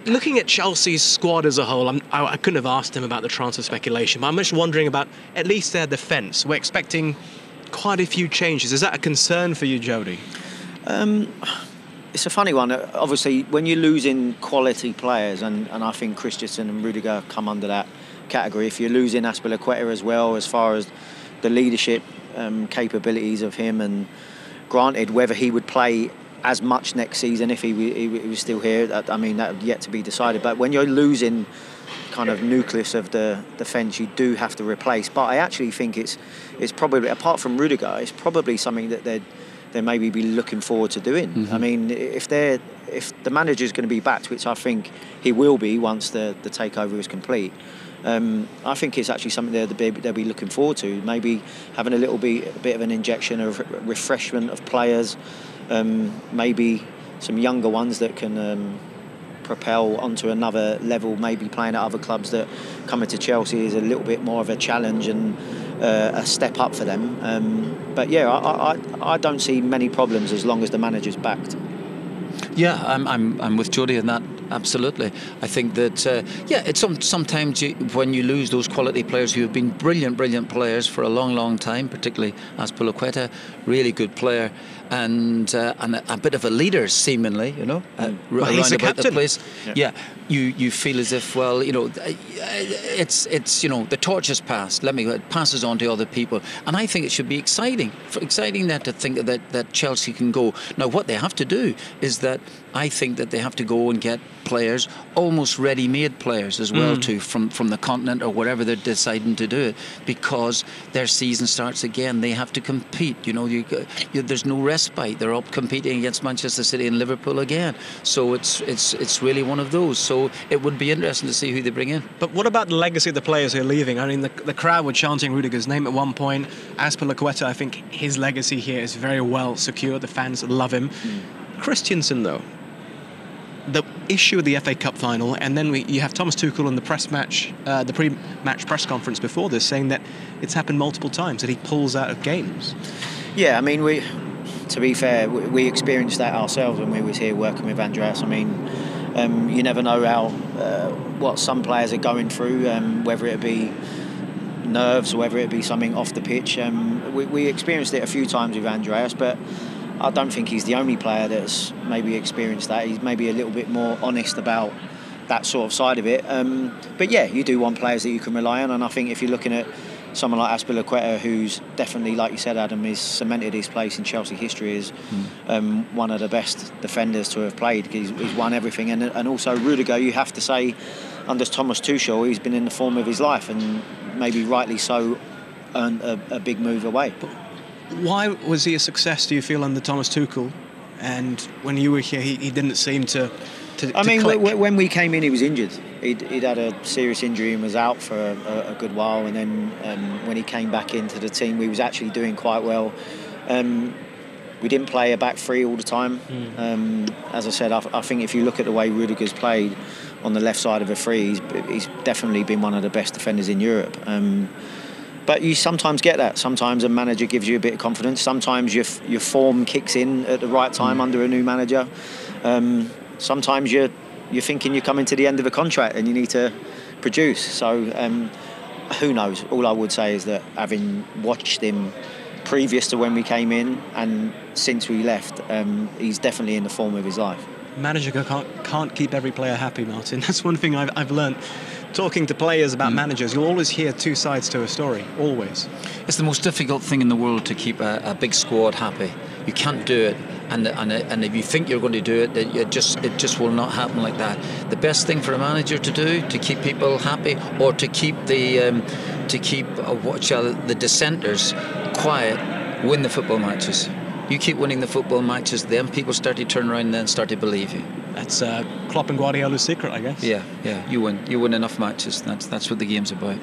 Looking at Chelsea's squad as a whole, I couldn't have asked him about the transfer speculation, but I'm just wondering about at least their defence. We're expecting quite a few changes. Is that a concern for you, Jody? It's a funny one. Obviously, when you're losing quality players, and I think Christensen and Rudiger come under that category, if you're losing Azpilicueta as well, as far as the leadership capabilities of him, and granted, whether he would play as much next season if he was still here, I mean, that yet to be decided. But when you're losing kind of nucleus of the defence, you do have to replace. But I actually think it's probably, apart from Rudiger, it's probably something that they maybe be looking forward to doing. Mm-hmm. I mean, if the manager's going to be backed, which I think he will be once the takeover is complete, I think it's actually something they'll be looking forward to. Maybe having a bit of an injection of refreshment of players, maybe some younger ones that can propel onto another level, maybe playing at other clubs, that coming to Chelsea is a little bit more of a challenge and a step up for them. But yeah, I don't see many problems as long as the manager's backed. Yeah, I'm with Jody on that. Absolutely. I think that it's sometimes when you lose those quality players who have been brilliant players for a long time, particularly Azpilicueta, really good player, and a bit of a leader seemingly, around about the place. Yeah, you feel as if, well, it's the torch has passed. It passes on to other people, and I think it should be exciting that to think that Chelsea can go. Now, what they have to do is that I think that they have to go and get players, almost ready-made players as well, too, from the continent or wherever they're deciding to do it, because their season starts again. They have to compete. There's no respite. They're up competing against Manchester City and Liverpool again. So it's really one of those. So it would be interesting to see who they bring in. But what about the legacy of the players who are leaving? I mean, the crowd were chanting Rudiger's name at one point. Azpilicueta, I think his legacy here is very well secure. The fans love him. Christensen, though, the issue of the FA Cup final, and then you have Thomas Tuchel in the the pre-match press conference before this, saying that it's happened multiple times that he pulls out of games. Yeah, I mean, to be fair, we experienced that ourselves when we was here working with Andreas. I mean, you never know what some players are going through, whether it be nerves or whether it be something off the pitch. We experienced it a few times with Andreas, but I don't think he's the only player that's maybe experienced that. He's maybe a little bit more honest about that sort of side of it. But yeah, you do want players that you can rely on, and I think if you're looking at someone like Azpilicueta, who's definitely, like you said, Adam, has cemented his place in Chelsea history as one of the best defenders to have played. He's won everything, and also Rudiger, you have to say, under Thomas Tuchel, he's been in the form of his life, and maybe rightly so, earned a big move away. Why was he a success, do you feel, under Thomas Tuchel? And when you were here, he didn't seem to click. When we came in, he was injured. He'd had a serious injury and was out for a good while. And then when he came back into the team, we was actually doing quite well. We didn't play a back three all the time. As I said, I think if you look at the way Rudiger's played on the left side of a three, he's definitely been one of the best defenders in Europe. But you sometimes get that. Sometimes a manager gives you a bit of confidence. Sometimes your form kicks in at the right time under a new manager. Sometimes you're thinking you're coming to the end of a contract and you need to produce. So who knows? All I would say is that having watched him previous to when we came in and since we left, he's definitely in the form of his life. Manager can't keep every player happy, Martin. That's one thing I've learned. Talking to players about managers, you'll always hear two sides to a story, always. It's the most difficult thing in the world to keep a big squad happy. You can't do it, and if you think you're going to do it, it just will not happen like that. The best thing for a manager to do to keep people happy, or to keep the dissenters quiet, win the football matches. You keep winning the football matches, then people start to turn around and then start to believe you. That's Klopp and Guardiola's secret, I guess. Yeah. You win enough matches. That's what the game's about.